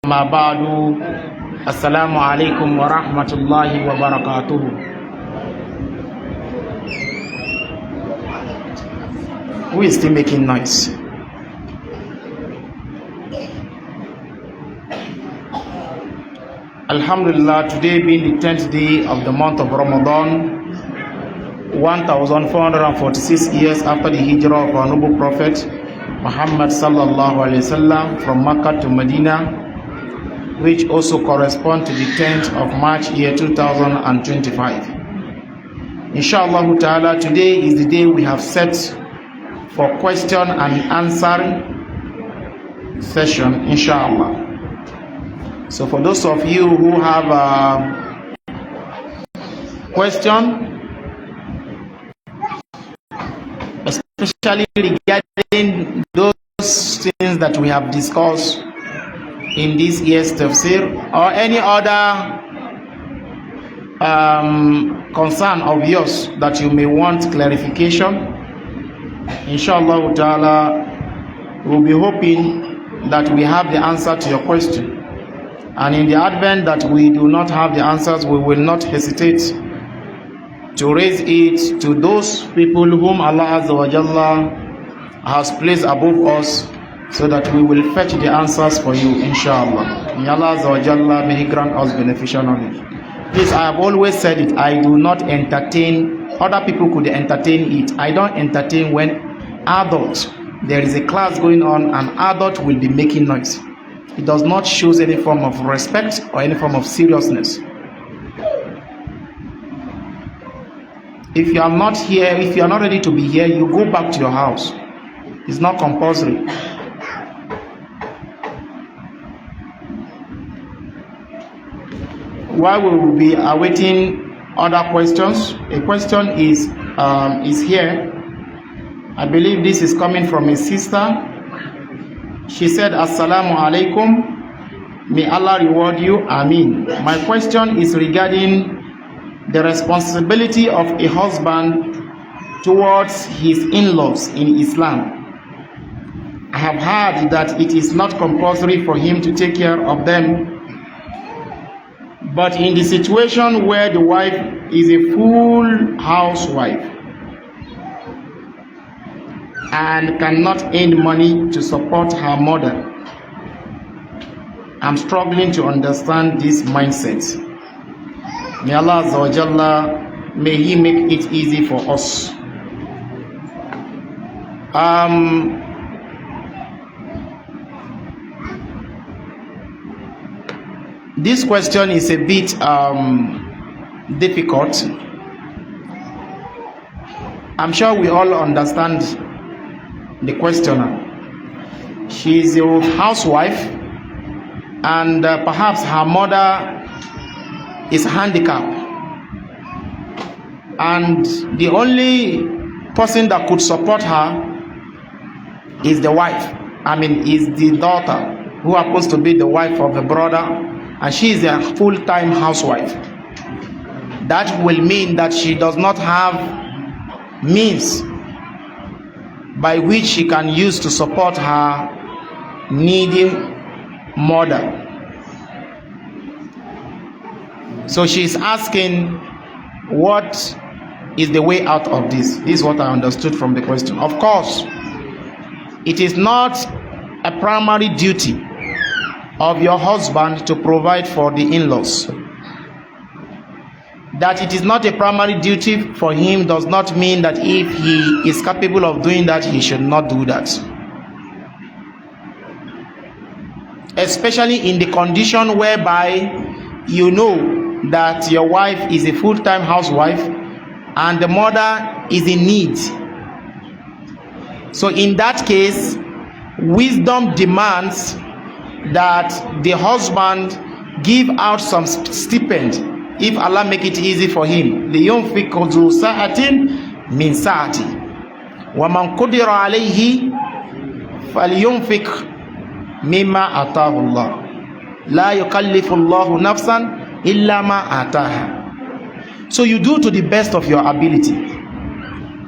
ما بعد السلام عليكم ورحمة الله وبركاته. Who is still making noise? Alhamdulillah, today being the 10th day of the month of Ramadan, 1446 years after the hijrah of our noble prophet Muhammad sallallahu alaihi wasallam from Makkah to Medina, which also correspond to the 10th of March year 2025. Inshallah ta'ala, today is the day we have set for question and answer session, inshallah. So for those of you who have a question, especially regarding those things that we have discussed in this year's tafsir, or any other concern of yours that you may want clarification, inshallah ta'ala, we'll be hoping that we have the answer to your question. And in the advent that we do not have the answers, we will not hesitate to raise it to those people whom Allah Azza wa Jalla has placed above us, so that we will fetch the answers for you, inshallah. May Allah Azza wa Jalla, may He grant us beneficial knowledge. Please, I have always said it, I do not entertain, other people could entertain it. I don't entertain when adults, there is a class going on, an adult will be making noise. It does not show any form of respect or any form of seriousness. If you are not here, if you are not ready to be here, you go back to your house. It's not compulsory. While we will be awaiting other questions, a question is here. I believe this is coming from a sister. She said, Assalamu alaikum. May Allah reward you. Ameen. My question is regarding the responsibility of a husband towards his in-laws in Islam. I have heard that it is not compulsory for him to take care of them. But in the situation where the wife is a full housewife and cannot earn money to support her mother, I'm struggling to understand this mindset. May Allah Azza wa Jalla, may He make it easy for us. This question is a bit difficult. I'm sure we all understand the questioner. She is a housewife, and perhaps her mother is handicapped, and the only person that could support her is the wife. Is the daughter, who happens to be the wife of the brother, and she is a full-time housewife. That will mean that she does not have means by which she can use to support her needy mother. So she is asking, what is the way out of this? This is what I understood from the question. Of course, it is not a primary duty of your husband to provide for the in-laws. That it is not a primary duty for him does not mean that if he is capable of doing that, he should not do that. Especially in the condition whereby you know that your wife is a full-time housewife and the mother is in need. So in that case, wisdom demands that the husband give out some stipend, if Allah make it easy for him. لِيُنْفِقْ ذُو سَعَةٍ مِنْ سَعَةِ وَمَنْ قُدِرَ عَلَيْهِ فَلْيُنْفِقْ مِمَّا آتَاهُ اللَّهُ لَا يُكَلِّفُ اللَّهُ نَفْسًا إِلَّا مَا آتَاهَا. So you do to the best of your ability.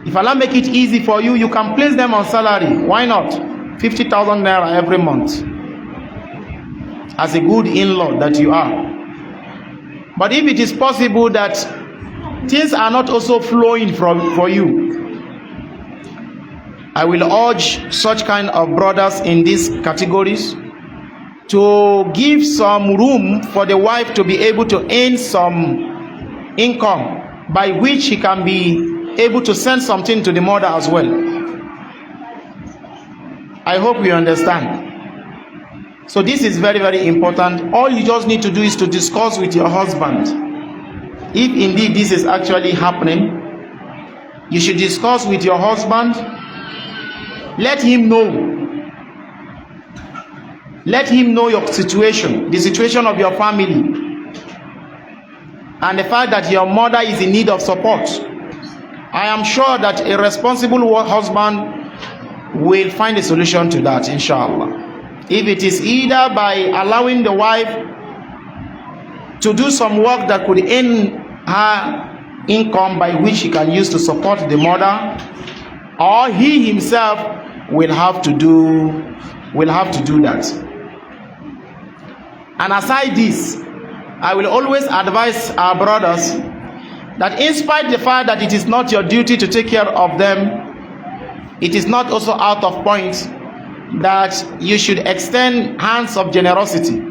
If Allah make it easy for you, you can place them on salary. Why not? 50,000 naira every month. as a good in-law that you are. But if it is possible that things are not also flowing for you, I will urge such kind of brothers in these categories to give some room for the wife to be able to earn some income by which he can be able to send something to the mother as well. I hope you understand. So this is very, very important. All you just need to do is to discuss with your husband. If indeed this is actually happening, you should discuss with your husband. Let him know. Let him know your situation, the situation of your family, and the fact that your mother is in need of support. I am sure that a responsible husband will find a solution to that, inshallah. If it is either by allowing the wife to do some work that could earn her income by which she can use to support the mother, or he himself will have to do that. And aside this, I will always advise our brothers that in spite of the fact that it is not your duty to take care of them, it is not also out of point that you should extend hands of generosity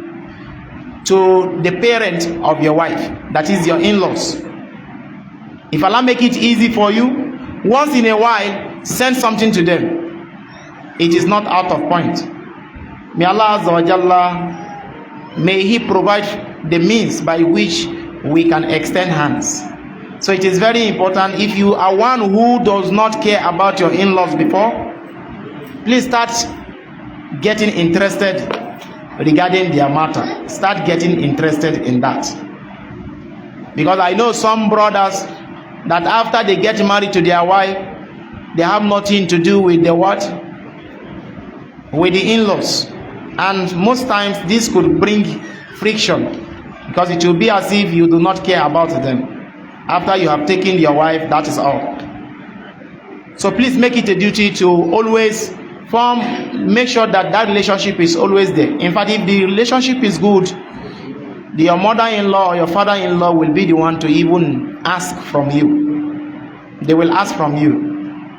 to the parent of your wife, that is your in-laws. If Allah make it easy for you, once in a while, send something to them. It is not out of point. May Allah Azza wa Jalla, may He provide the means by which we can extend hands. So it is very important. If you are one who does not care about your in-laws before, please start getting interested regarding their matter. Start getting interested in that. Because I know some brothers that after they get married to their wife, they have nothing to do with the what? With the in-laws. And most times this could bring friction, because it will be as if you do not care about them. After you have taken your wife, that is all. So please make it a duty to always make sure that that relationship is always there. In fact, if the relationship is good, your mother-in-law or your father-in-law will be the one to even ask from you. They will ask from you.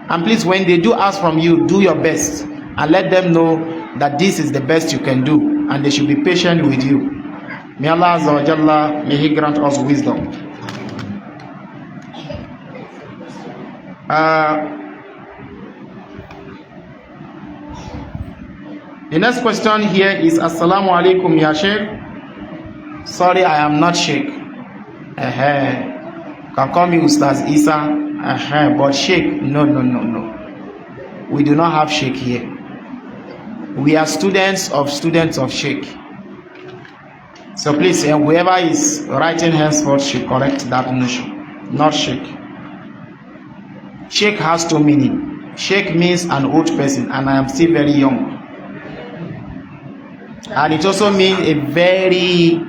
And please, when they do ask from you, do your best and let them know that this is the best you can do, and they should be patient with you. May Allah Azza wa Jalla, may He grant us wisdom. The next question here is, Assalamu alaikum ya Sheikh. Sorry, I am not Sheikh. Can call me Ustaz Isa. But Sheikh, no. We do not have Sheikh here. We are students of Sheikh. So please, whoever is writing henceforth should correct that notion. Not Sheikh. Sheikh has two meanings. Sheikh means an old person, and I am still very young. And it also means a very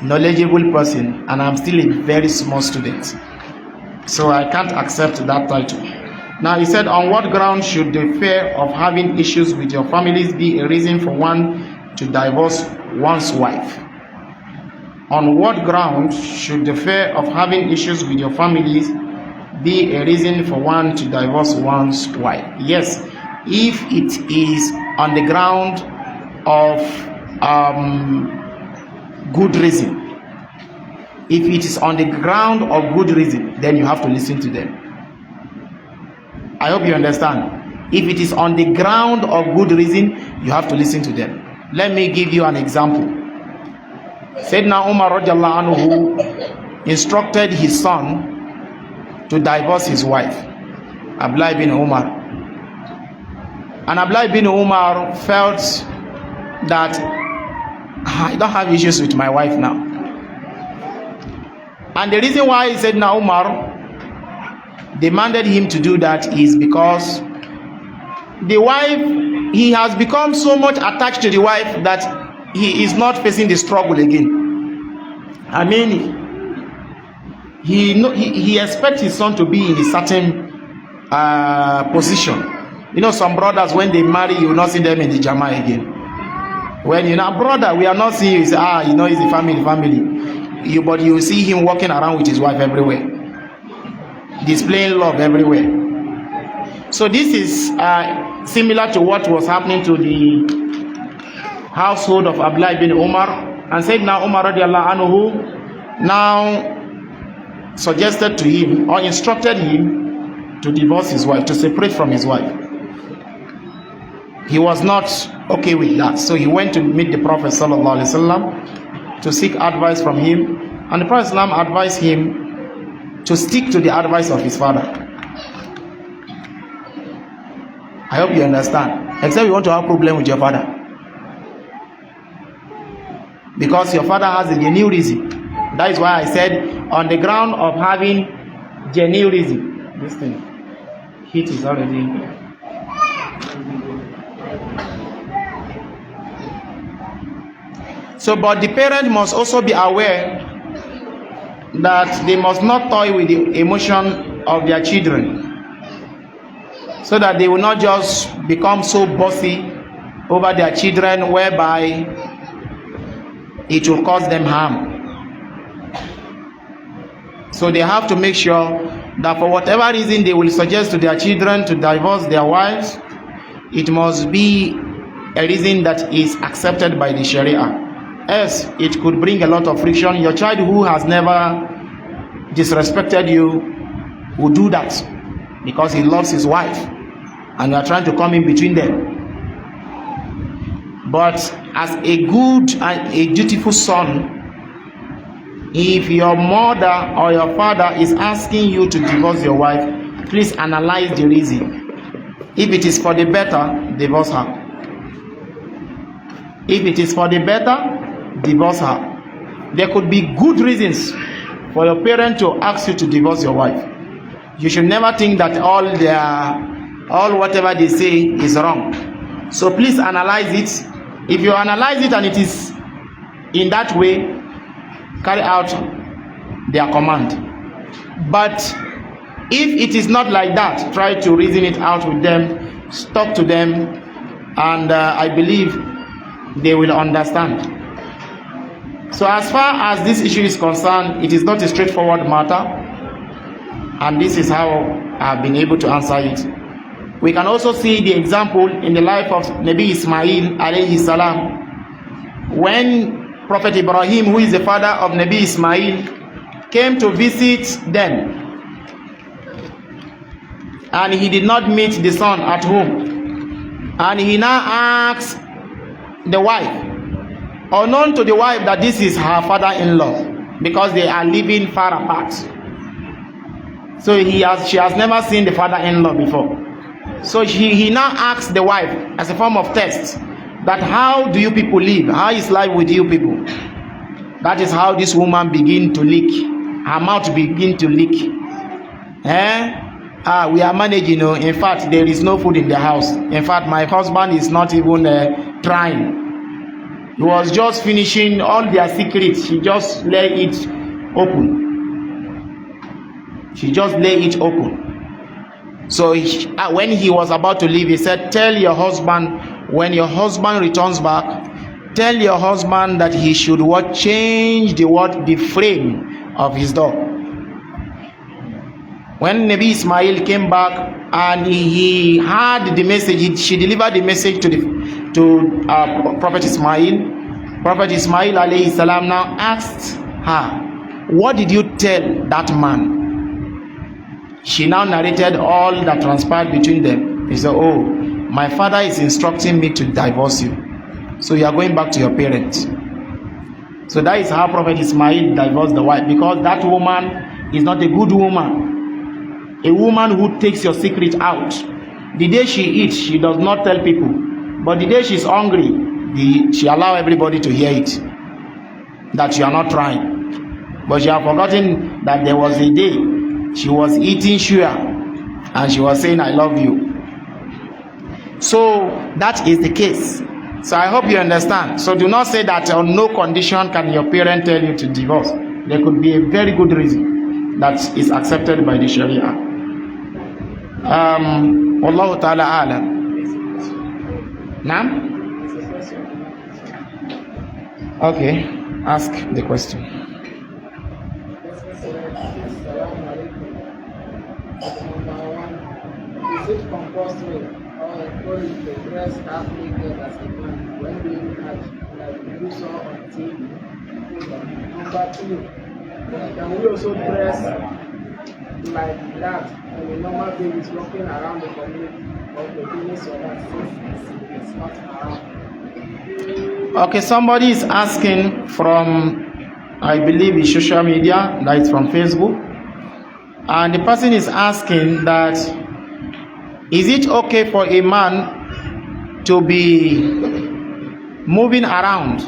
knowledgeable person, and I'm still a very small student. So I can't accept that title. Now, he said, on what ground should the fear of having issues with your families be a reason for one to divorce one's wife? On what ground should the fear of having issues with your families be a reason for one to divorce one's wife? Yes, if it is on the ground of good reason. If it is on the ground of good reason, then you have to listen to them. I hope you understand. If it is on the ground of good reason, you have to listen to them. Let me give you an example. Sayyidina Umar radiallahu anhu instructed his son to divorce his wife, Abdullah bin Umar. And Abdullah bin Umar felt that I don't have issues with my wife now. And the reason why Sayyidina Umar demanded him to do that is because the wife, he has become so much attached to the wife that he is not facing the struggle again. I mean, he expects his son to be in a certain position. You know, some brothers, when they marry, you will not see them in the Jama again. When you know, brother, we are not seeing you. You say, it's the family. But you see him walking around with his wife everywhere, displaying love everywhere. So this is similar to what was happening to the household of Abdullah ibn Umar, and Sayyidina Umar radiallahu anhu now suggested to him or instructed him to divorce his wife, to separate from his wife. He was not okay with that, so he went to meet the Prophet sallallahu alaihi wasallam to seek advice from him, and the Prophet advised him to stick to the advice of his father. I hope you understand. Except you want to have a problem with your father, because your father has a genuine reason. That is why I said, on the ground of having genuine reason. This thing, heat is already. So, but the parent must also be aware that they must not toy with the emotion of their children, so that they will not just become so bossy over their children, whereby it will cause them harm. So they have to make sure that for whatever reason they will suggest to their children to divorce their wives, it must be a reason that is accepted by the Sharia. Else, it could bring a lot of friction. Your child who has never disrespected you will do that because he loves his wife, and you are trying to come in between them. But as a good and a dutiful son, if your mother or your father is asking you to divorce your wife, please analyze the reason. If it is for the better, divorce her. If it is for the better, divorce her. There could be good reasons for your parent to ask you to divorce your wife. You should never think that all whatever they say is wrong. So please analyze it. If you analyze it and it is in that way, carry out their command. But if it is not like that, try to reason it out with them, talk to them, and I believe they will understand. So as far as this issue is concerned, it is not a straightforward matter, and this is how I have been able to answer it. We can also see the example in the life of Nabi Ismail alayhi salam, when Prophet Ibrahim, who is the father of Nabi Ismail, came to visit them, and he did not meet the son at home, and he now asked the wife, unknown to the wife, that this is her father-in-law, because they are living far apart. So she has never seen the father-in-law before. So he now asked the wife as a form of test, that how do you people live? How is life with you people? That is how this woman began to leak. Her mouth began to leak. We are managing. In fact, there is no food in the house. In fact, my husband is not even trying. He was just finishing all their secrets. She just lay it open. So when he was about to leave, he said, tell your husband, when your husband returns back, tell your husband that he should change the frame of his door. When Nabi Ismail came back and he heard the message, she delivered the message to Prophet Ismail. Prophet Ismail alayhi salam now asked her, what did you tell that man? She now narrated all that transpired between them. He said, oh, my father is instructing me to divorce you, so you are going back to your parents. So that is how Prophet Ismail divorced the wife, because that woman is not a good woman. A woman who takes your secret out. The day she eats, she does not tell people, but the day she's hungry, she allows everybody to hear it, that you are not trying. But she has forgotten that there was a day she was eating sugar and she was saying, I love you. So that is the case. So I hope you understand. So do not say that on no condition can your parent tell you to divorce. There could be a very good reason that is accepted by the Sharia. Wallahu ta'ala alam. Naam? Okay, ask the question. Is it compulsory or encouraged to dress half naked as a man when doing Hajj, like you saw on TV? Number two, can we also dress like that when a normal baby is walking around the community or the business or that since it's not around? Okay, somebody is asking from, I believe, it's social media, that is from Facebook, and the person is asking that, is it okay for a man to be moving around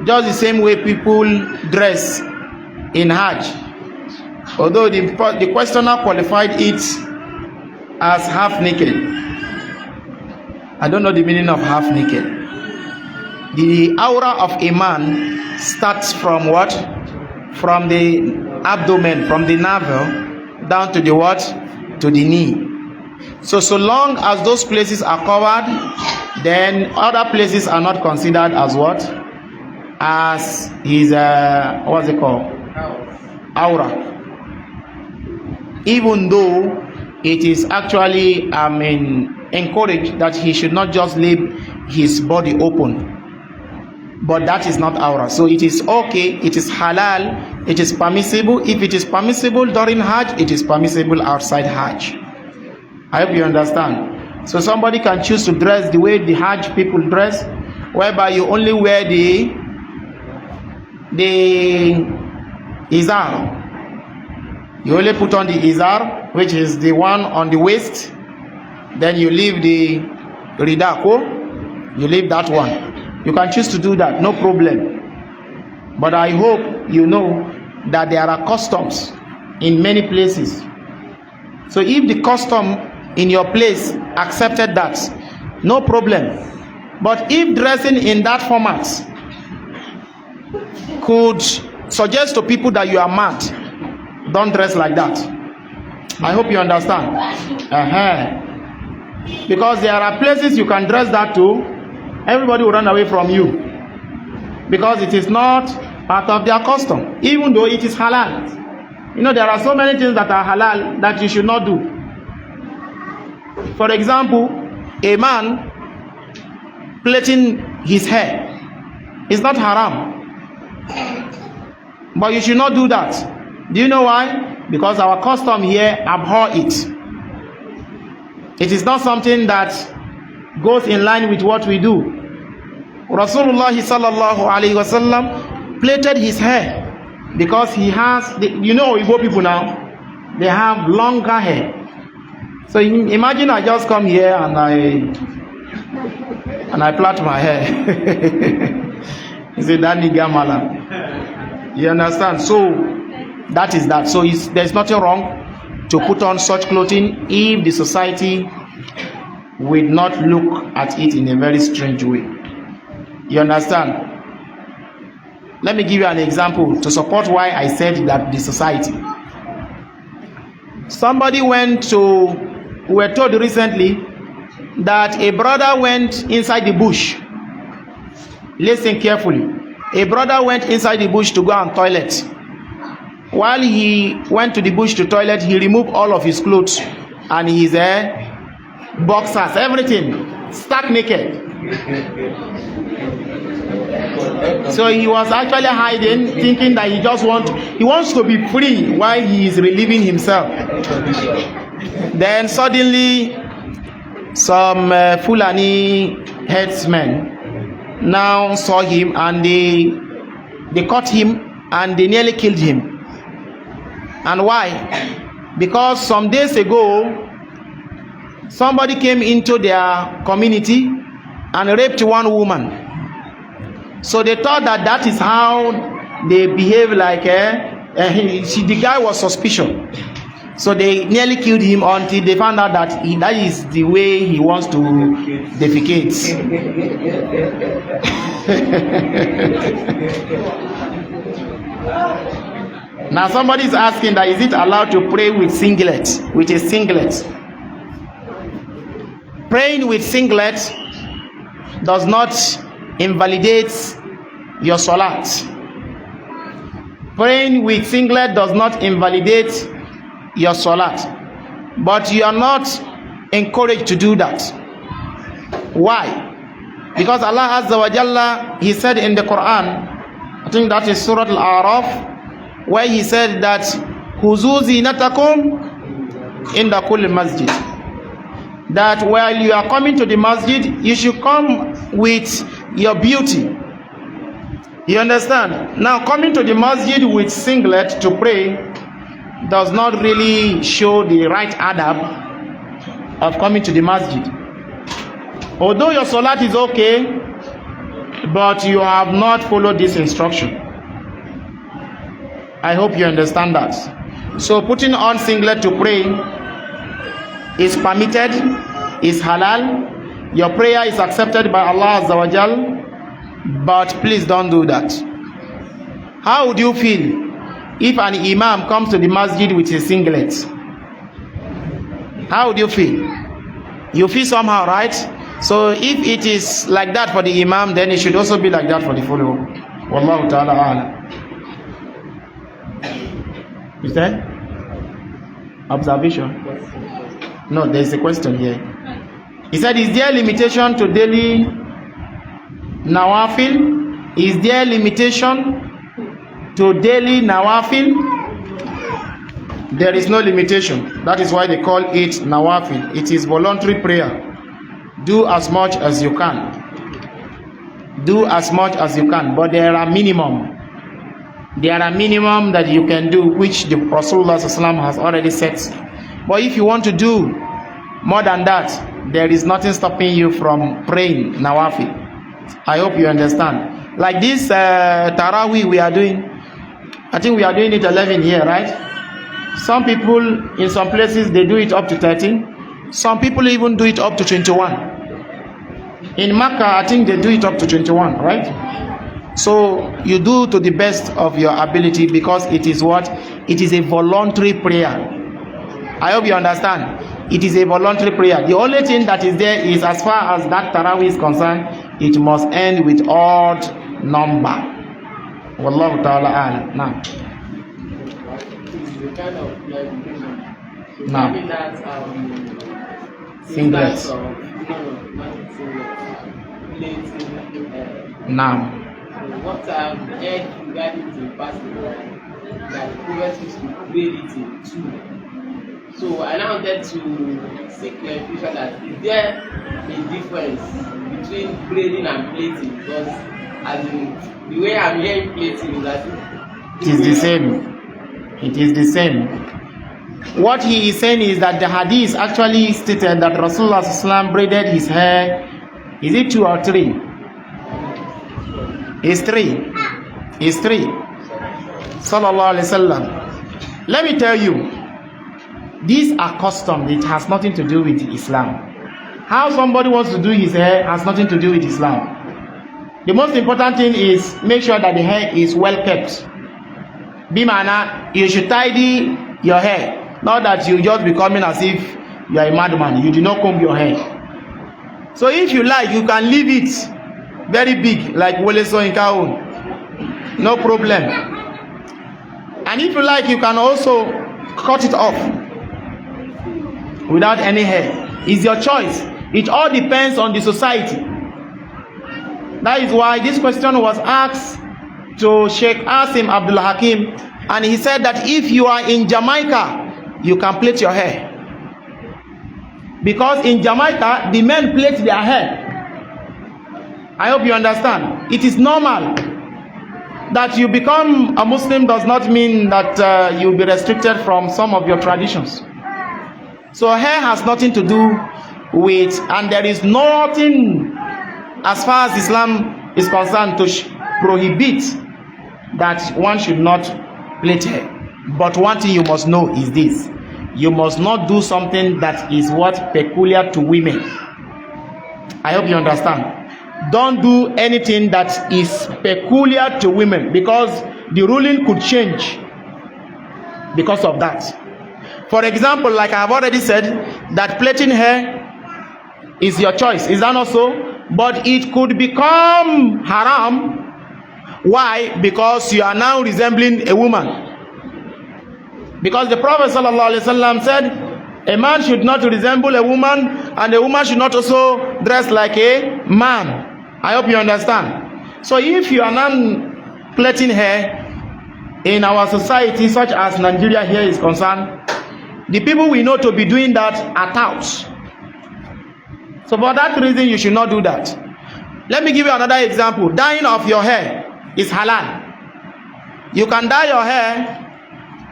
just the same way people dress in Hajj? Although the questioner qualified it as half naked. I don't know the meaning of half naked. The aura of a man starts from what? From the abdomen, from the navel down to the what? To the knee. So long as those places are covered, then other places are not considered as what? As his what's it called? Aura. Even though it is actually encouraged that he should not just leave his body open, but that is not aura. So it is okay, it is halal, it is permissible. If it is permissible during Hajj, it is permissible outside Hajj. I hope you understand. So somebody can choose to dress the way the Hajj people dress, whereby you only wear the izar. You only put on the izar, which is the one on the waist. Then you leave the ridako, you leave that one. You can choose to do that, no problem. But I hope you know that there are customs in many places. So if the custom in your place accepted that, no problem. But if dressing in that format could suggest to people that you are mad, don't dress like that. I hope you understand. Because there are places you can dress that to, everybody will run away from you, because it is not part of their custom, even though it is halal. You know, there are so many things that are halal that you should not do. For example, a man plaiting his hair is not haram, but you should not do that. Do you know why? Because our custom here abhor it. It is not something that goes in line with what we do. Rasulullah sallallahu alaihi wasallam plaited his hair because he has, you know, Igbo people now, they have longer hair. So imagine I just come here and I plait my hair. You say that nigga mala. You understand? So that is that. So there's nothing wrong to put on such clothing if the society will not look at it in a very strange way. You understand? Let me give you an example to support why I said that the society. Somebody we were told recently that a brother went inside the bush. Listen carefully. A brother went inside the bush to go on toilet. While he went to the bush to toilet, he removed all of his clothes and his boxers, everything, stark naked. So he was actually hiding, thinking that he wants to be free while he is relieving himself. Then suddenly, some Fulani headsmen now saw him and they caught him and they nearly killed him. And why? Because some days ago, somebody came into their community and raped one woman. So they thought that is how they behave, like the guy was suspicious. So they nearly killed him until they found out that that is the way he wants to defecate. Now somebody is asking that, is it allowed to pray with a singlet? Praying with singlet does not invalidate your salat. Praying with singlet does not invalidate your salat, but you are not encouraged to do that. Why? Because Allah Azza wa Jalla, He said in the Quran, I think that is Surah Al-A'raf, where He said that Huzu zinatakum inda kulli masjid, that while you are coming to the masjid, you should come with your beauty. You understand? Now, coming to the masjid with singlet to pray does not really show the right adab of coming to the masjid. Although your salat is okay, but you have not followed this instruction. I hope you understand that. So putting on singlet to pray is permitted, is halal. Your prayer is accepted by Allah Azza wa Jal, but please don't do that. How would you feel if an imam comes to the masjid with a singlet? How would you feel? You feel somehow, right? So if it is like that for the imam, then it should also be like that for the follower. Wallahu ta'ala a'lam. Is there observation? No, there is a question here. He said, is there limitation to daily nawafil? Is there limitation to daily nawafil? There is no limitation. That is why they call it nawafil. It is voluntary prayer. Do as much as you can. Do as much as you can. But there are minimum. There are minimum that you can do, which the Rasulullah ﷺ has already set. But if you want to do more than that, there is nothing stopping you from praying nawafil. I hope you understand. Like this Taraweeh we are doing, I think we are doing it 11 here, right? Some people in some places they do it up to 13. Some people even do it up to 21. In Makkah, I think they do it up to 21, right? So you do to the best of your ability, because it is what? It is a voluntary prayer. I hope you understand. It is a voluntary prayer. The only thing that is there is, as far as that Taraweeh is concerned, it must end with odd number. Wallahu ta'ala a'lam. Now. Kind of clarification. So Now. that Singlet. Now. What I've heard regarding to fasting, that the Prophet used to pray it in two. So I now wanted to seek clarification that is there a difference between braiding and plating? Because as in, the way I'm hearing plating is that it is the same. It is the same. What he is saying is that the hadith actually stated that Rasulullah ﷺ braided his hair. Is it 2 or 3? It's 3. It's 3. Sallallahu Alaihi Wasallam. Let me tell you, these are customs. It has nothing to do with Islam. How somebody wants to do his hair has nothing to do with Islam. The most important thing is make sure that the hair is well kept. Bimana, you should tidy your hair, not that you just becoming as if you are a madman. You do not comb your hair. So if you like, you can leave it very big, like Wole Soyinka, no problem. And if you like, you can also cut it off without any hair. It's your choice. It all depends on the society. That is why this question was asked to Sheikh Asim Abdul Hakim, and he said that if you are in Jamaica, you can plait your hair, because in Jamaica the men plait their hair. I hope you understand. It is normal. That you become a Muslim does not mean that you'll be restricted from some of your traditions. So hair has nothing to do with, and there is nothing as far as Islam is concerned to prohibit that one should not plait hair. But one thing you must know is this: you must not do something that is what peculiar to women. I hope you understand. Don't do anything that is peculiar to women, because the ruling could change because of that. For example, like I have already said, that plaiting hair is your choice. Is that not so? But it could become haram Why? Because you are now resembling a woman. Because the Prophet ﷺ said, a man should not resemble a woman, and a woman should not also dress like a man. I hope you understand. So if you are now plaiting hair in our society, such as Nigeria here is concerned, the people we know to be doing that are touts. So for that reason, you should not do that. Let me give you another example. Dyeing of your hair is halal. You can dye your hair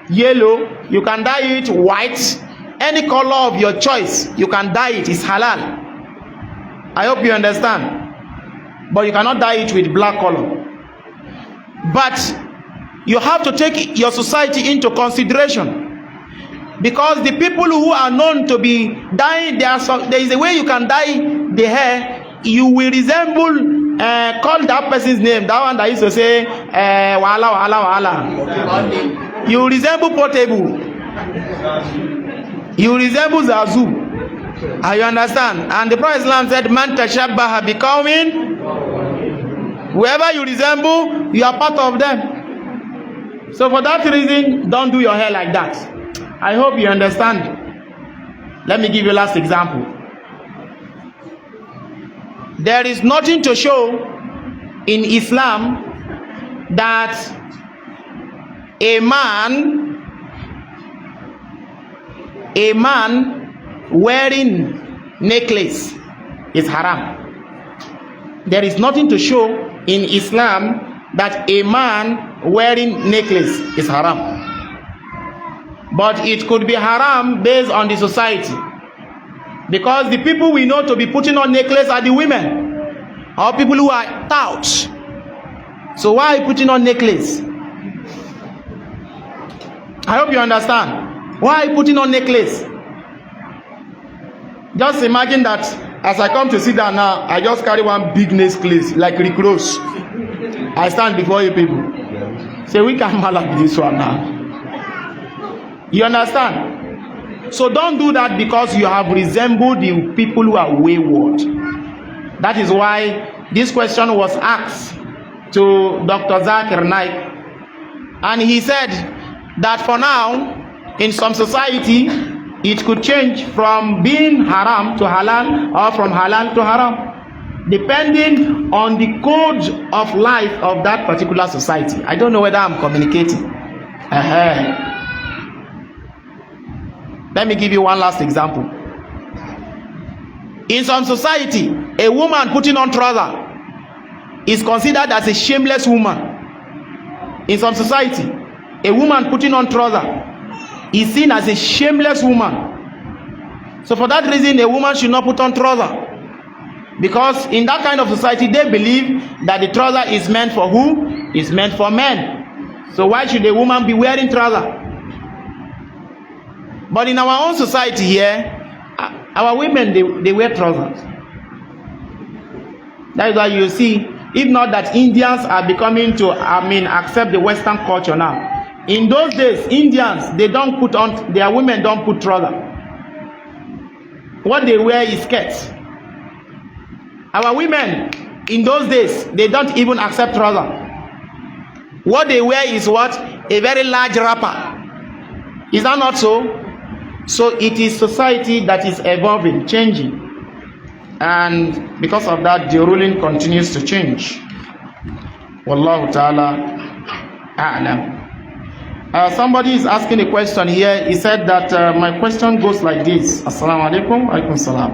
yellow, you can dye it white, any color of your choice, you can dye it. It's halal. I hope you understand. But you cannot dye it with black color. But you have to take your society into consideration, because the people who are known to be dyeing, there is a way you can dye the hair. You will resemble, call that person's name, that one that used to say wala wala wala. You resemble Portable. You resemble Zazu. You understand? And the Prophet Islam said, man tashabbaha biqawmin, whoever you resemble, you are part of them. So for that reason, don't do your hair like that. I hope you understand. Let me give you last example. There is nothing to show in Islam that a man wearing necklace is haram. There is nothing to show in Islam that a man wearing necklace is haram. But it could be haram based on the society. Because the people we know to be putting on necklace are the women, or people who are touts. So why are you putting on necklace? I hope you understand. Why are you putting on necklace? Just imagine that as I come to sit down now, I just carry one big necklace like Rick Ross. I stand before you people. Say, we can malak this one now. You understand? So don't do that, because you have resembled the people who are wayward. That is why this question was asked to Dr. Zakir Naik, and he said that for now, in some society, it could change from being haram to halal, or from halal to haram, depending on the code of life of that particular society. I don't know whether I'm communicating. Let me give you one last example. In some society, a woman putting on trouser is considered as a shameless woman. In some society, a woman putting on trouser is seen as a shameless woman. So for that reason, a woman should not put on trouser. Because in that kind of society, they believe that the trouser is meant for who? It's meant for men. So why should a woman be wearing trouser? But in our own society here, our women, they wear trousers. That is why you see, if not that Indians are becoming to, accept the Western culture now. In those days, Indians, they don't put on, their women don't put trouser. What they wear is skirts. Our women, in those days, they don't even accept trouser. What they wear is what? A very large wrapper. Is that not so? So it is society that is evolving, changing. And because of that, the ruling continues to change. Wallahu ta'ala a'lam. Somebody is asking a question here. He said that my question goes like this. Assalamu alaikum. Alaikum salam.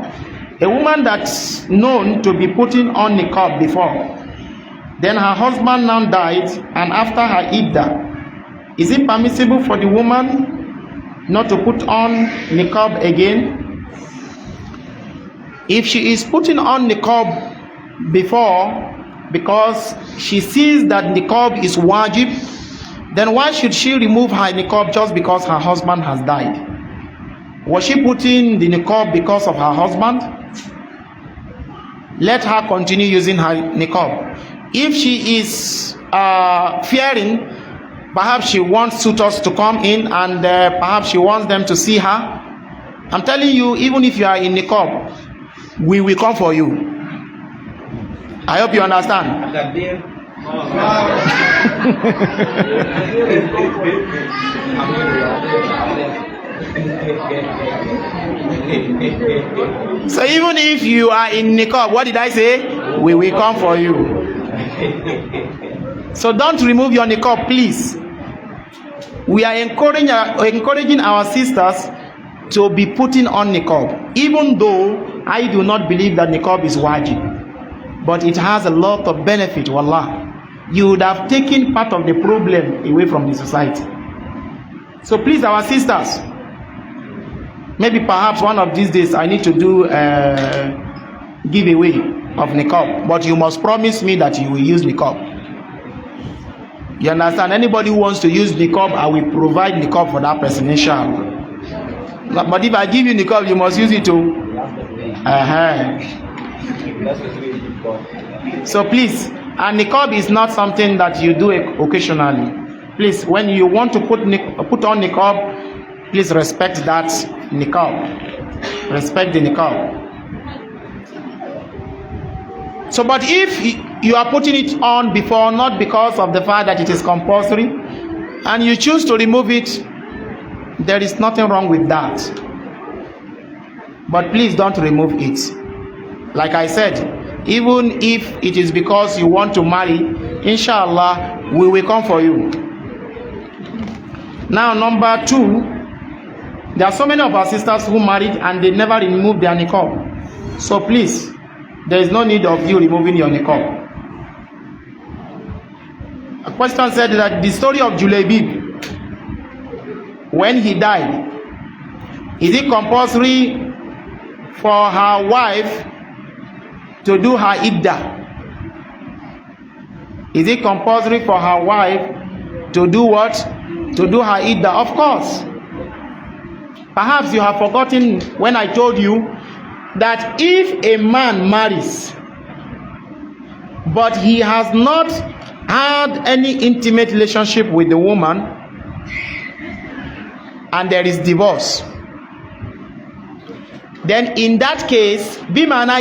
A woman that's known to be putting on niqab before, then her husband now died, and after her iddah, is it permissible for the woman not to put on niqab again? If she is putting on niqab before because she sees that niqab is wajib, then why should she remove her niqab just because her husband has died? Was she putting the niqab because of her husband? Let her continue using her niqab. If she is fearing, perhaps she wants suitors to come in, and perhaps she wants them to see her, I'm telling you, even if you are in niqab, we will come for you. I hope you understand. So even if you are in niqab, what did I say? We will come for you. So don't remove your niqab, please. We are encouraging our sisters to be putting on niqab, even though I do not believe that niqab is wajib, but it has a lot of benefit. Wallah, you would have taken part of the problem away from the society. So please, our sisters, maybe perhaps one of these days I need to do a giveaway of niqab, but you must promise me that you will use niqab. You understand? Anybody who wants to use niqab, I will provide niqab for that person, inshallah. But if I give you niqab, you must use it too. So please, and niqab is not something that you do occasionally. Please, when you want to put on niqab, please respect that niqab. Respect the niqab. So, but if you are putting it on before, not because of the fact that it is compulsory, and you choose to remove it, there is nothing wrong with that. But please don't remove it. Like I said, even if it is because you want to marry, inshallah, we will come for you. Now, number 2, there are so many of our sisters who married and they never removed their niqab. So please, there is no need of you removing your niqab. A question said that the story of Julaybib, when he died, is it compulsory for her wife to do her iddah? Is it compulsory for her wife to do what? To do her iddah? Of course. Perhaps you have forgotten when I told you that if a man marries but he has not had any intimate relationship with the woman and there is divorce, then in that case, bimana,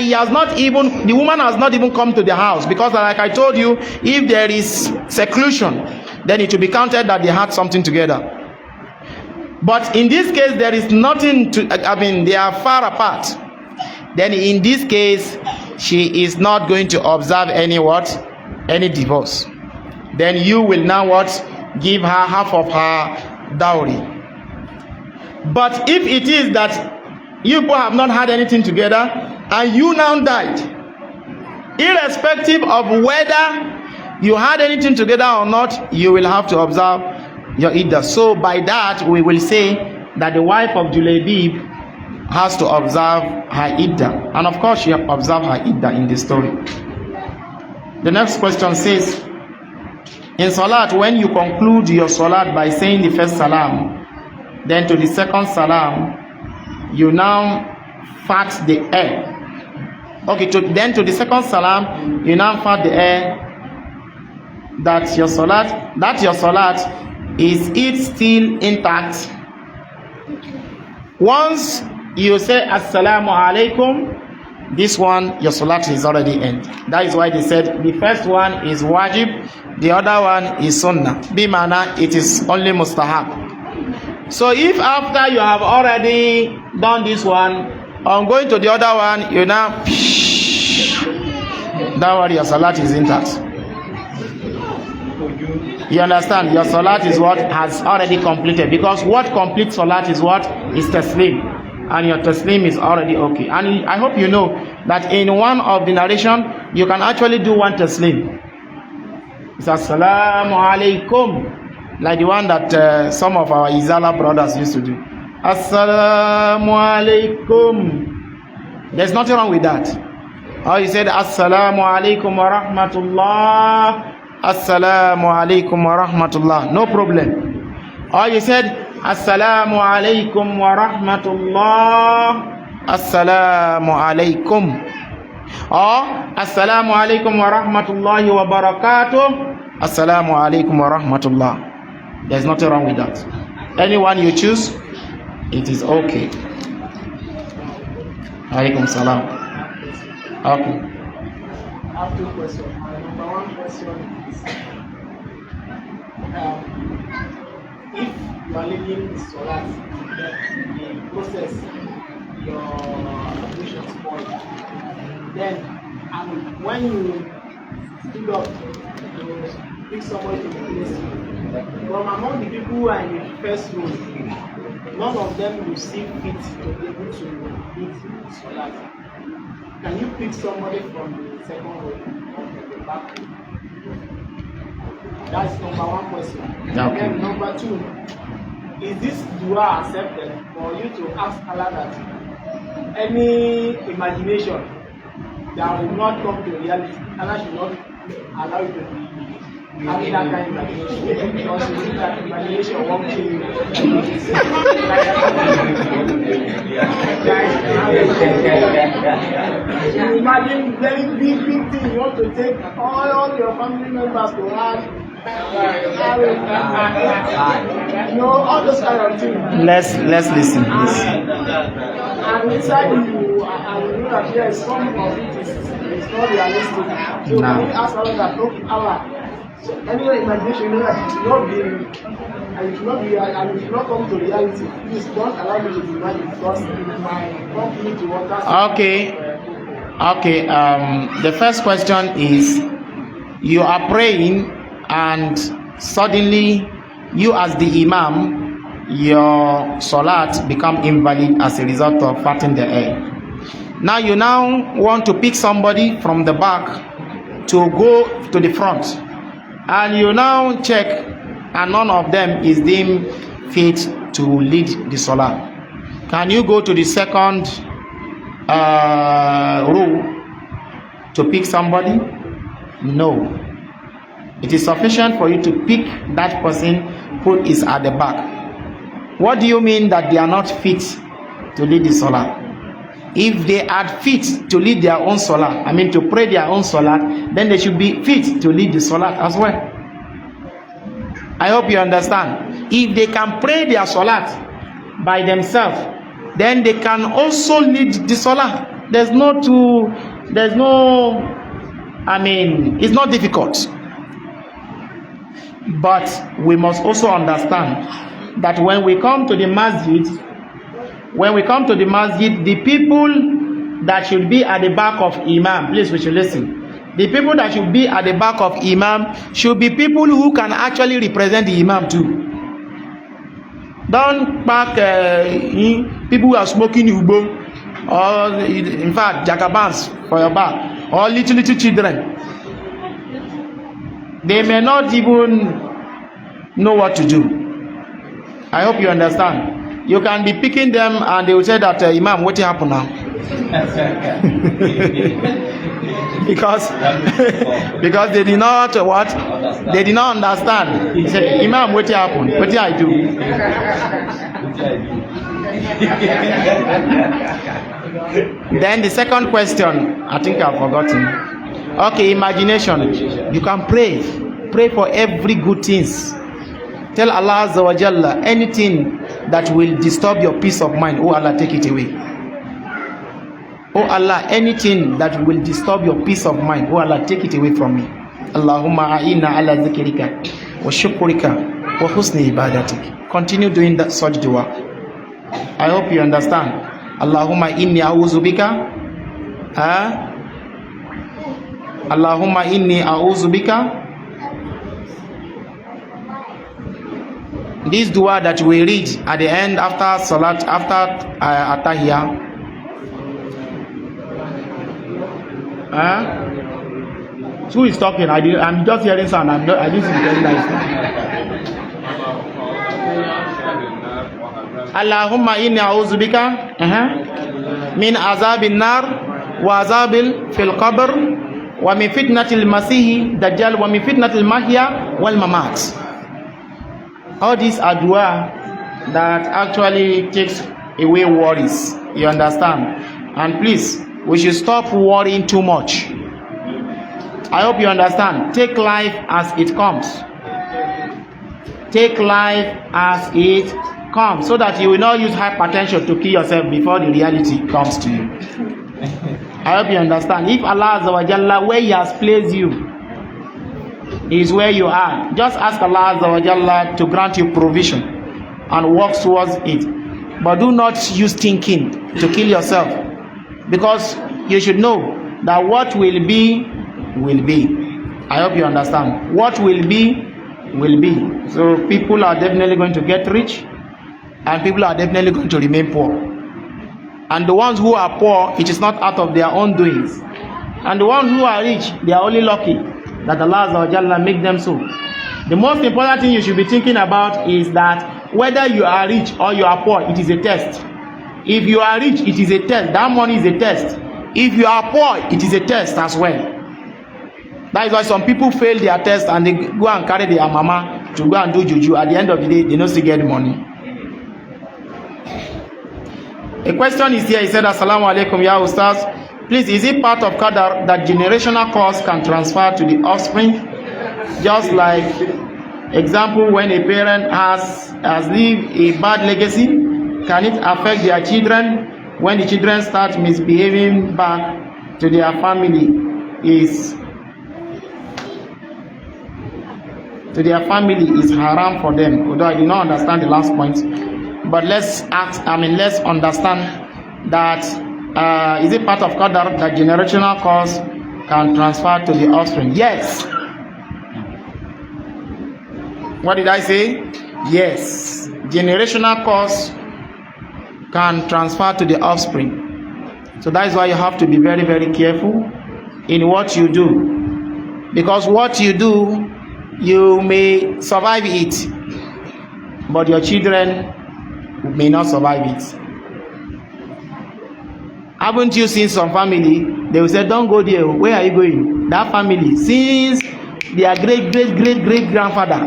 the woman has not even come to the house, because like I told you, if there is seclusion, then it will be counted that they had something together. But in this case, there is nothing to, they are far apart. Then in this case, she is not going to observe any divorce. Then you will now give her half of her dowry. But if it is that you people have not had anything together and you now died, irrespective of whether you had anything together or not, you will have to observe your iddah. So by that, we will say that the wife of Julaybib has to observe her iddah. And of course, she observed her iddah in the story. The next question says, in salat, when you conclude your salat by saying the first salam, then to the second salam, you now fart the air. Okay, then to the second salam, you now fart the air. That your salat, is it still intact? Once you say assalamu alaikum, this one, your salat is already end. That is why they said the first one is wajib, the other one is sunnah. Bimana, it is only mustahab. So if after you have already done this one, on going to the other one, you now that one, your salat is intact. You understand? Your salat is what has already completed, because what completes salat is what is taslim, and your taslim is already okay. And I hope you know that in one of the narration you can actually do one taslim. It's assalamu alaikum, like the one that some of our Izala brothers used to do. Assalamu alaikum. There's nothing wrong with that. Or you said assalamu alaikum wa rahmatullah. Assalamu alaikum wa rahmatullah. No problem. Or you said assalamu alaikum wa rahmatullah. Assalamu alaikum. Or assalamu alaikum wa rahmatullahi wa barakatuh. Assalamu alaikum wa rahmatullah. There's nothing wrong with that. Anyone you choose, it is okay. Alaikum salam. Okay. I have two questions. My number one question If you are leading the solar, the process, your ablution spoil. Then, and when you stood up to pick somebody to replace you, from among the people who are in the first row, none of them will see fit to be able to lead the solar. Can you pick somebody from the second row or from the back row? That's number one question. Okay. Then number two, is this dua accepted for you to ask Allah that any imagination that will not come to reality, Allah should not allow you to be having that kind of imagination, because you think that imagination won't kill you. You imagine very big thing, you want to take all your family members to have. All those kind of things. Let's listen, please. And inside you, and you know that there is some of it is not realistic. So when you ask Allah that, okay, Allah, so any imagination, you know that it should not be, and it should not be, and it should not come to reality. Please don't allow me to imagine, because it might come me to water. Okay. The first question is, you are praying and suddenly you as the imam, your salat become invalid as a result of farting the air. Now you want to pick somebody from the back to go to the front, and you now check and none of them is deemed fit to lead the salat. Can you go to the second row to pick somebody? No. It is sufficient for you to pick that person who is at the back. What do you mean that they are not fit to lead the salah? If they are fit to lead their own salah, to pray their own salah, then they should be fit to lead the salah as well. I hope you understand. If they can pray their salah by themselves, then they can also lead the salah. It's not difficult. But we must also understand that when we come to the masjid, the people that should be at the back of Imam, please, we should listen. The people that should be at the back of Imam should be people who can actually represent the Imam too. Don't back people who are smoking Ubo, or in fact, Jacobans for your back, or little children. They may not even know what to do. I hope you understand. You can be picking them and they will say that, Imam, what happened now? because they did not what? They did not understand. He said, Imam, what happened? What did I do? Then the second question, I think I've forgotten. Okay, imagination. You can pray for every good things. Tell Allah Azza wa Jalla, anything that will disturb your peace of mind, oh Allah, take it away. Oh Allah, anything that will disturb your peace of mind, oh Allah, take it away from me. Allahumma a'inna ala zikrika wa shukrika wa husni ibadatik. Continue doing that such dua. I hope you understand. Allahumma inni a'udhu bika. Allahumma inni a'udhu bika. This dua that we read at the end after salat, after atahiyah. Who is talking? I'm just hearing sound. I didn't see the nice. Allahumma inni a'udhu bika min azabin nar wa azabil fil qabr wa min fitnatil masih dajjal wa min fitnatil mahya wal mamat. All these are dua that actually takes away worries. You understand? And please, we should stop worrying too much. I hope you understand. Take life as it comes. Take life as it comes, so that you will not use hypertension to kill yourself before the reality comes to you. I hope you understand. If Allah Azza wa Jalla, where He has placed you, is where you are. Just ask Allah Azza wa Jalla to grant you provision and work towards it. But do not use thinking to kill yourself, because you should know that what will be, will be. I hope you understand. What will be, will be. So people are definitely going to get rich, and people are definitely going to remain poor. And the ones who are poor, it is not out of their own doings. And the ones who are rich, they are only lucky that Allah Azza wa Jalla make them so. The most important thing you should be thinking about is that whether you are rich or you are poor, it is a test. If you are rich, it is a test. That money is a test. If you are poor, it is a test as well. That is why some people fail their test and they go and carry their mama to go and do juju. At the end of the day, they don't still get money. A question is here. He said, Assalamu alaikum, ya Ustaz. Please, is it part of Qadar that generational curse can transfer to the offspring? Just like, example, when a parent has lived a bad legacy, can it affect their children when the children start misbehaving back to their family? Is haram for them? Although I did not understand the last point, but let's understand that is it part of Qadar that generational curse can transfer to the offspring? Yes. What did I say? Yes. Generational curse can transfer to the offspring. So that is why you have to be very, very careful in what you do. Because what you do, you may survive it, but your children may not survive it. Haven't you seen some family? They will say, don't go there. Where are you going? That family, since their great grandfather,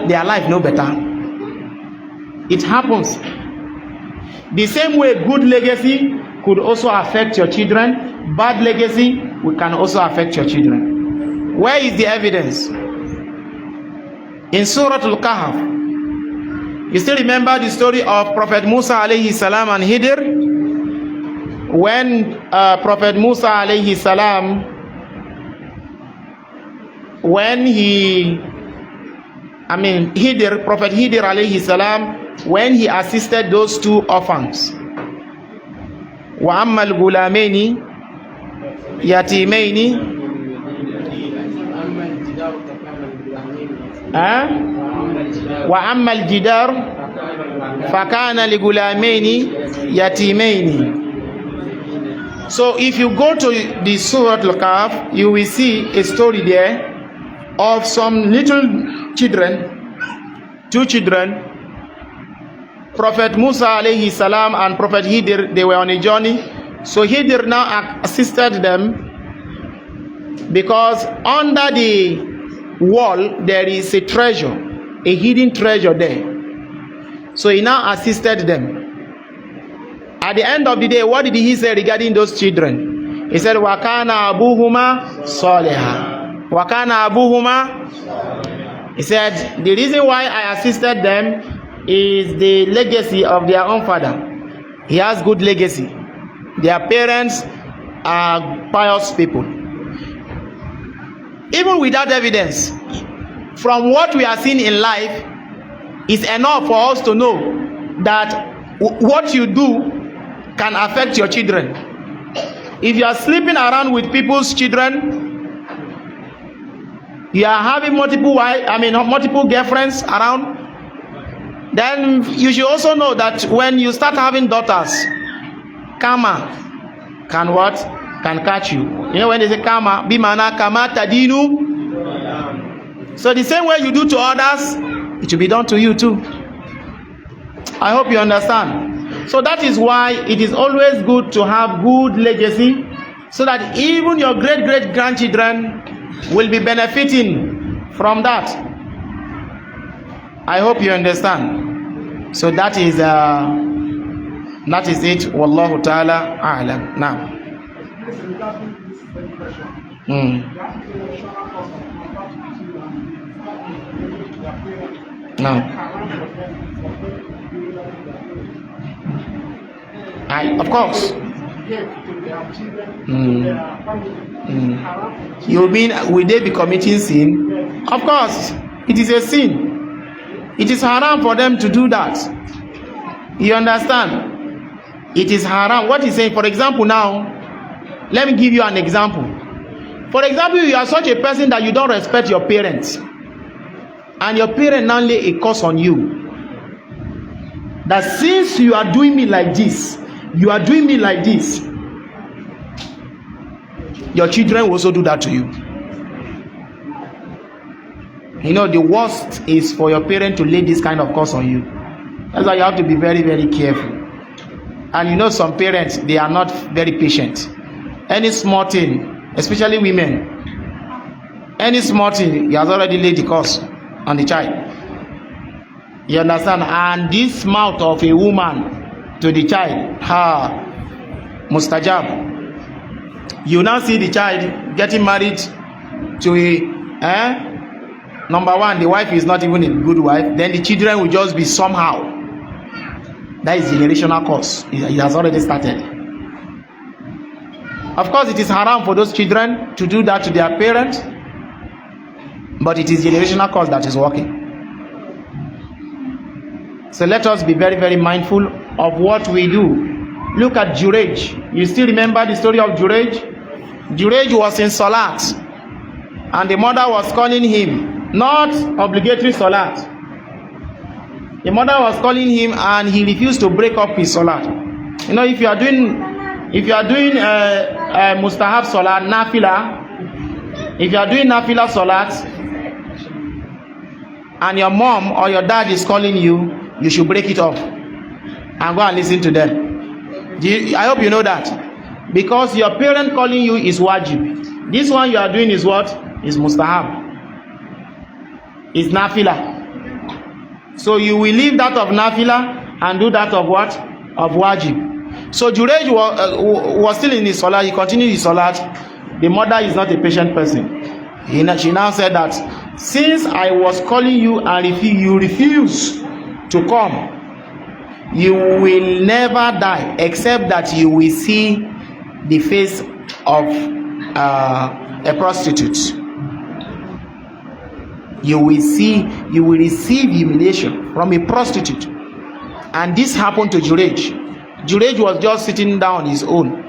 their life no better. It happens. The same way good legacy could also affect your children, bad legacy can also affect your children. Where is the evidence? In Surah Al-Kahf, you still remember the story of Prophet Musa alayhi salam and Hidir? When Prophet Musa alayhi salam, Prophet Hidir alayhi salam, when he assisted those two orphans, wa ammal gulamaini yatimaini wa ammal jidar fakana li gulamaini yatimaini. So if you go to the Surah Al-Kahf, you will see a story there of some little children, two children. Prophet Musa alayhi salam and Prophet Hidir, they were on a journey. So Hidir now assisted them because under the wall there is a treasure, a hidden treasure there. So he now assisted them. At the end of the day, what did he say regarding those children? He said, Wakana abuhuma saliha. Wakana abuhuma. He said, the reason why I assisted them is the legacy of their own father. He has good legacy. Their parents are pious people. Even without evidence, from what we are seeing in life, is enough for us to know that what you do can affect your children. If you are sleeping around with people's children, you are having multiple girlfriends around, then you should also know that when you start having daughters, karma can what? Can catch you. You know when they say karma, bimana kama tadinu. So the same way you do to others, it will be done to you too. I hope you understand. So that is why it is always good to have good legacy, so that even your great grandchildren will be benefiting from that. I hope you understand. So that is it. Wallahu ta'ala a'lam. Now. Now. Of course. You mean will they be committing sin? Of course, it is a sin. It is haram for them to do that. You understand? It is haram. What is saying, for example, now, let me give you an example. For example, you are such a person that you don't respect your parents, and your parent now lay a curse on you. That since you are doing me like this, you are doing me like this, your children will also do that to you. You know, the worst is for your parent to lay this kind of curse on you. That's why you have to be very, very careful. And you know, some parents, they are not very patient. Any small thing, especially women, any small thing, he has already laid the curse on the child. You understand? And this mouth of a woman to the child, mustajab. You now see the child getting married to a number one, the wife is not even a good wife. Then the children will just be somehow. That is generational curse. It has already started. Of course, it is haram for those children to do that to their parents, but it is generational curse that is working. So let us be very, very mindful of what we do. Look at Jurej. You still remember the story of Jurej? Jurej was in Salat, and the mother was calling him. Not obligatory salat. The mother was calling him, and he refused to break up his salat. You know, if you are doing mustahab salat, nafila, if you are doing nafila salat, and your mom or your dad is calling you, you should break it off and go and listen to them. I hope you know that, because your parent calling you is wajib. This one you are doing is what? Is mustahab. Is nafila. So you will leave that of nafila and do that of what? Of wajib. So Jurej was still in his salat. He continued his salat. The mother is not a patient person. She now said that since I was calling you and you refuse to come, you will never die except that you will see the face of a prostitute. You will receive humiliation from a prostitute. And this happened to Jurej. Jurej was just sitting down on his own.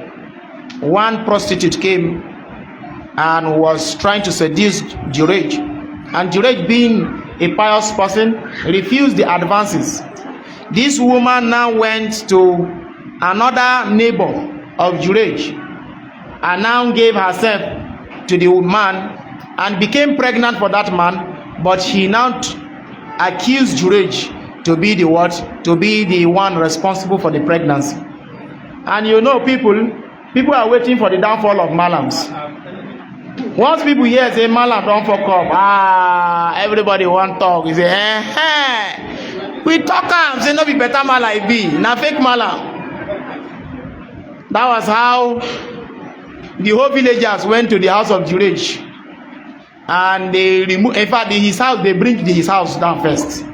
One prostitute came and was trying to seduce Jurej. And Jurej, being a pious person, refused the advances. This woman now went to another neighbor of Jurej and now gave herself to the man and became pregnant for that man. But she now accused Jurej to be the what? To be the one responsible for the pregnancy. And you know, people are waiting for the downfall of Malams. Once people hear say Malam don't fuck up, everybody want talk. You say, we talk am, say no be better Malam be, na fake Malam. That was how the whole villagers went to the house of Jurej. And they remove, in fact, his house, they bring his house down first.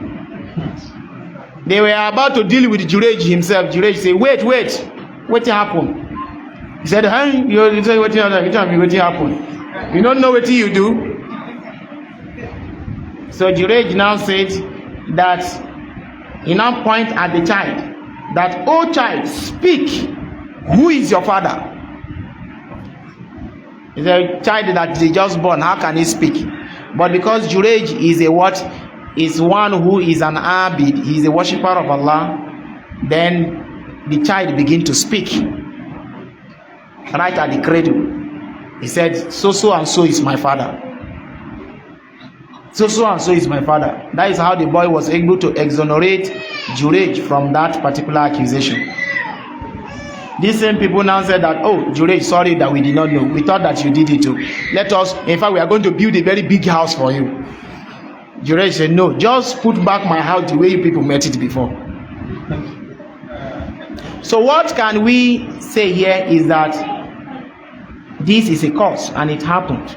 They were about to deal with Jurej himself. Jurej said, wait, what happened? He said, you say what happened? You don't know what you do. So Jurej now said that he now point at the child, that, oh child, speak, who is your father? It's a child that they just born. How can he speak? But because Jurej is a what? Is one who is an abid. He is a worshipper of Allah. Then the child begin to speak. Right at the cradle. He said, so and so is my father. So and so is my father. That is how the boy was able to exonerate Jurej from that particular accusation. These same people now said that, oh, Jurej, sorry that we did not know. We thought that you did it too. Let us, in fact, we are going to build a very big house for you. Jurej said, no, just put back my house the way you people met it before. So what can we say here is that this is a curse and it happened.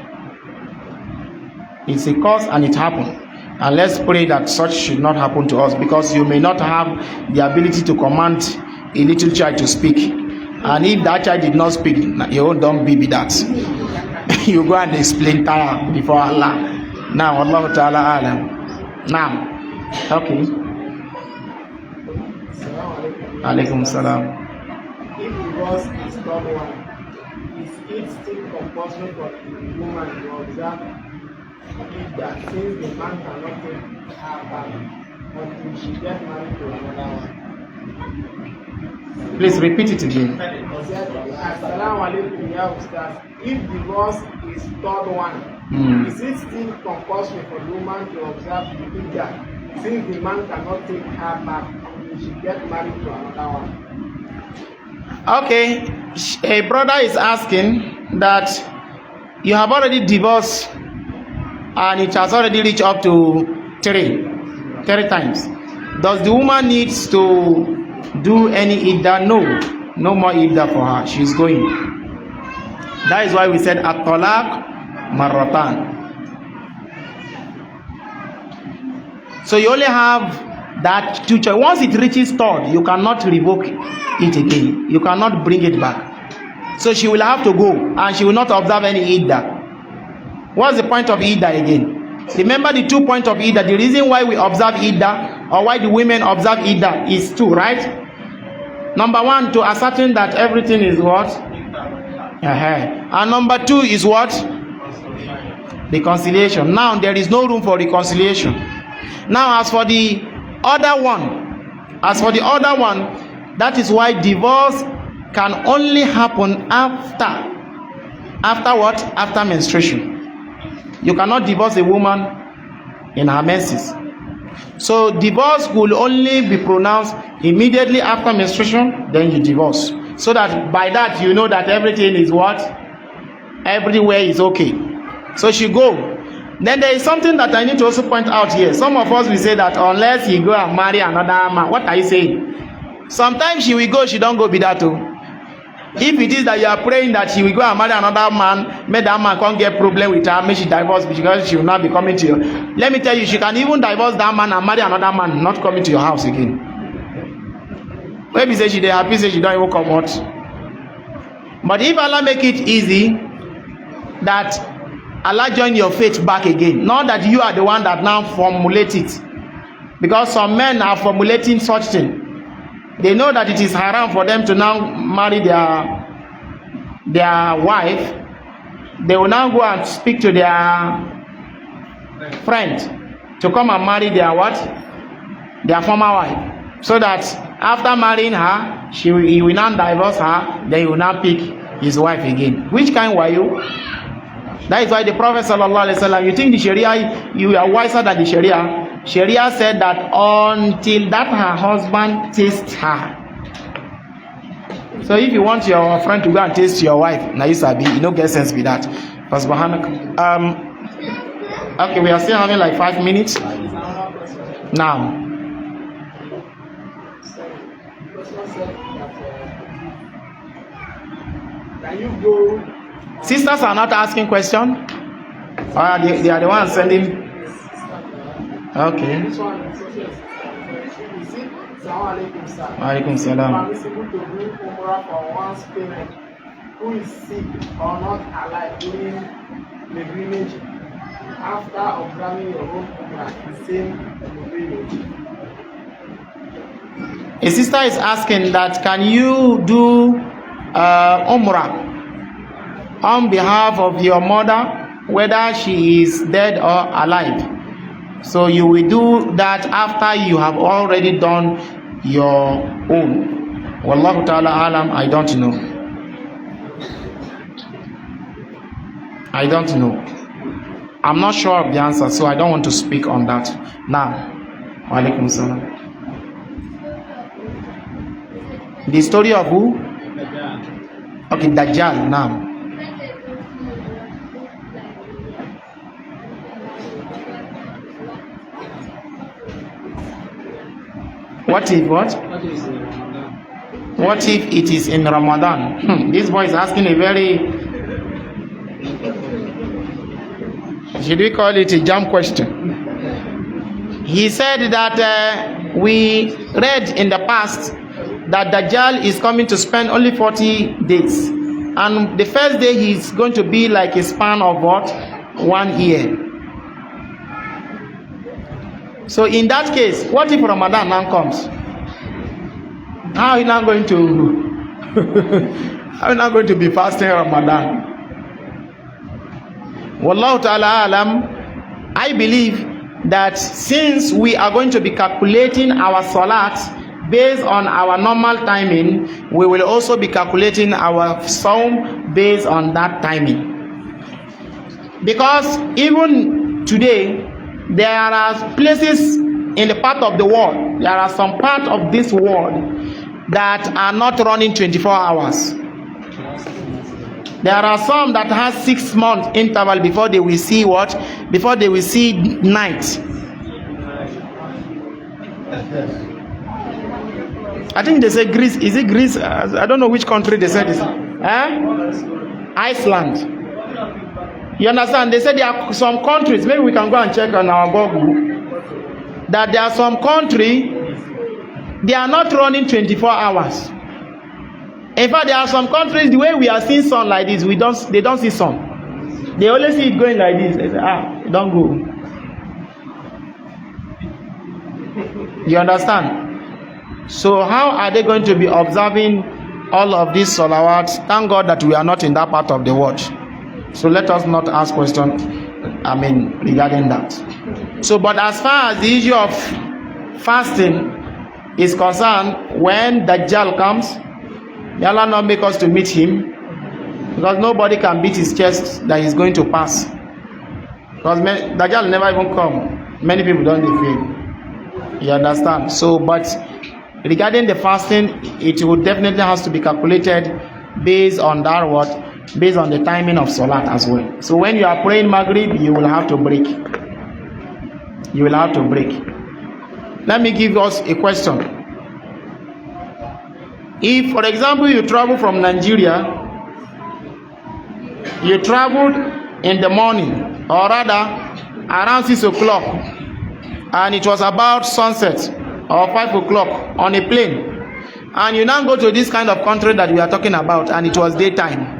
It's a curse and it happened. And let's pray that such should not happen to us, because you may not have the ability to command a little child to speak. And if that child did not speak, your own don't be that. You go and explain tire before Allah. Now, Allah Ta'ala alam. Now, okay. Alaikum salam. If divorce is third one, is it still compulsory for the woman to observe that since the man cannot take her back until she gets married to another one? Please repeat it again. Assalamu alaikum, ya Ustaz. If divorce is third one, is it still compulsory for the woman to observe the iddah since the man cannot take her back until she gets married to another one? Okay, a brother is asking that you have already divorced and it has already reached up to three times. Does the woman needs to do any iddah? No more iddah for her. She's going. That is why we said at-talaq marratan. So you only have that two choice. Once it reaches third, you cannot revoke it again. You cannot bring it back. So she will have to go and she will not observe any iddah. What's the point of iddah again? Remember the 2 points of iddah. The reason why we observe iddah or why the women observe iddah is two, right? Number one, to ascertain that everything is what? And number two is what? Reconciliation. Now there is no room for reconciliation. Now as for the other one, that is why divorce can only happen after what? After menstruation. You cannot divorce a woman in her menses. So divorce will only be pronounced immediately after menstruation, then you divorce. So that by that you know that everything is what? Everywhere is okay. So she go. Then there is something that I need to also point out here. Some of us will say that unless you go and marry another man, what are you saying? Sometimes she will go, she don't go be that too. If it is that you are praying that she will go and marry another man, make that man can't get problem with her, make she divorce because she will not be coming to you. Let me tell you, she can even divorce that man and marry another man, not coming to your house again. Maybe say she dey happy, say she don't even come out. But if Allah make it easy, that Allah join your faith back again, not that you are the one that now formulate it, because some men are formulating such thing. They know that it is haram for them to now marry their wife. They will now go and speak to their friend to come and marry their what? Their former wife. So that after marrying her, he will now divorce her, then he will now pick his wife again. Which kind were you? That is why the Prophet sallallahu alaihi wasallam, you think the Sharia, you are wiser than the Sharia. Sharia said that until that her husband tastes her. So if you want your friend to go and taste your wife, now you sabi, you don't get sense with that. Okay, we are still having like 5 minutes. Now. Can you go? Sisters are not asking question. They are the ones sending. Okay. This one is yes. Is it Alaikum salam. permissible to do Umrah for one's parent who is sick or not alive during pilgrimage after observing your own Umrah, the same pilgrimage? A sister is asking that can you do Umrah on behalf of your mother, whether she is dead or alive? So you will do that after you have already done your own. Wallahu ta'ala alam, I don't know. I'm not sure of the answer, so I don't want to speak on that. Now, wa alaikum salam. The story of who? Okay, Dajjal, now. What if what? What if it is in Ramadan? This boy is asking a very, should we call it a jam question? He said that we read in the past that Dajjal is coming to spend only 40 days. And the first day he's going to be like a span of what? 1 year. So in that case, what if Ramadan now comes? How are you now going to how are you now going to be fasting Ramadan? Wallahu ta'ala alam. I believe that since we are going to be calculating our salat based on our normal timing, we will also be calculating our saum based on that timing. Because even today, there are places in the part of the world, there are some part of this world that are not running 24 hours. There are some that has 6 months interval before they will see what? Before they will see night. I think they say Greece. Is it Greece? I don't know which country they said this. Iceland. You understand? They said there are some countries, maybe we can go and check on our Google, that there are some country, they are not running 24 hours. In fact, there are some countries, the way we are seeing sun like this, they don't see sun. They only see it going like this. They say, don't go. You understand? So how are they going to be observing all of these salawats? Thank God that we are not in that part of the world. So let us not ask questions, regarding that. So, but as far as the issue of fasting is concerned, when Dajjal comes, may Allah not make us to meet him, because nobody can beat his chest that he's going to pass. Because Dajjal never even come. Many people don't feel. You understand? So, but regarding the fasting, it will definitely has to be calculated based on that what? Based on the timing of Salat as well. So when you are praying Maghrib, you will have to break. You will have to break. Let me give us a question. If, for example, you travel from Nigeria, you traveled in the morning, or rather around 6 o'clock, and it was about sunset, or 5 o'clock on a plane, and you now go to this kind of country that we are talking about, and it was daytime.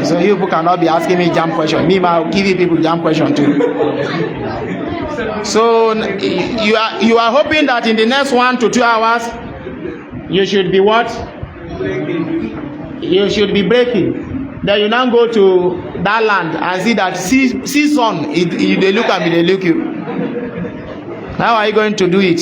So you people cannot be asking me jam question. Me, I'll give you people jam question too. So you are hoping that in the next 1 to 2 hours you should be what? You should be breaking. Then you now go to that land and see that see sun. They look at me, they look you. How are you going to do it?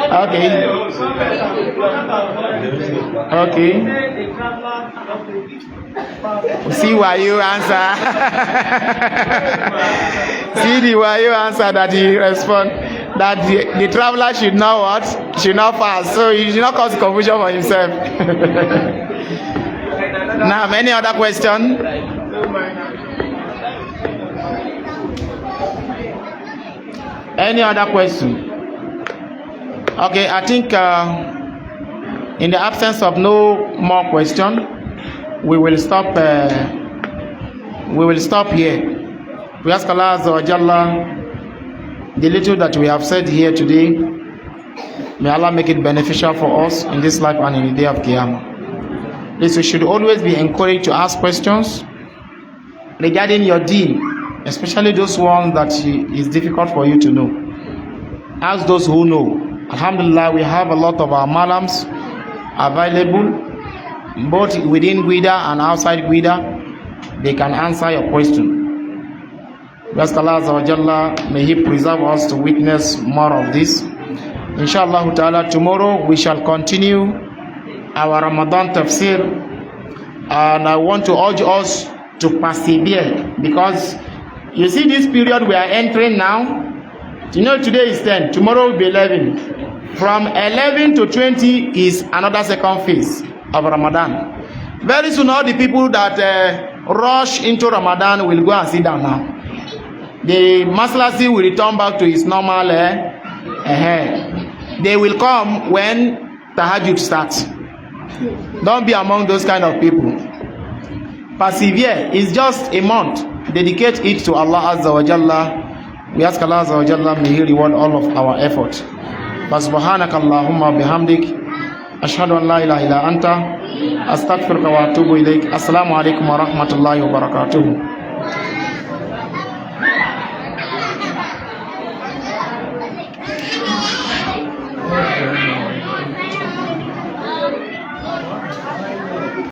Okay. See why you answer. See the why you answer that he respond that the traveler should know what? Should not fast. So he should not cause confusion for himself. Now, any other question? Any other question? Okay, I think in the absence of no more question, we will stop. Here. We ask Allah Azza wa Jalla, the little that we have said here today, may Allah make it beneficial for us in this life and in the day of Qiyamah. Please, we should always be encouraged to ask questions regarding your deen, especially those ones that is difficult for you to know. Ask those who know. Alhamdulillah, we have a lot of our malams available, both within Guida and outside Guida. They can answer your question. Bless Allah Azza wa Jalla, may He preserve us to witness more of this. Inshallah ta'ala, tomorrow we shall continue our Ramadan Tafsir, and I want to urge us to persevere, because you see this period we are entering now. You know, today is 10, tomorrow will be 11. From 11 to 20 is another second phase of Ramadan. Very soon all the people that rush into Ramadan will go and sit down now. The Maslasi will return back to its normal. They will come when Tahajjud starts. Don't be among those kind of people. Persevere. It's just a month. Dedicate it to Allah Azza wa Jalla. We ask Allah Azza wa Jalla, may He reward all of our effort. Subhanaka Allahumma bihamdik, ashhadu an la ilaha illa anta astaghfiruka wa atubu ilaik. Assalamu alaikum wa rahmatullahi wa barakatuh.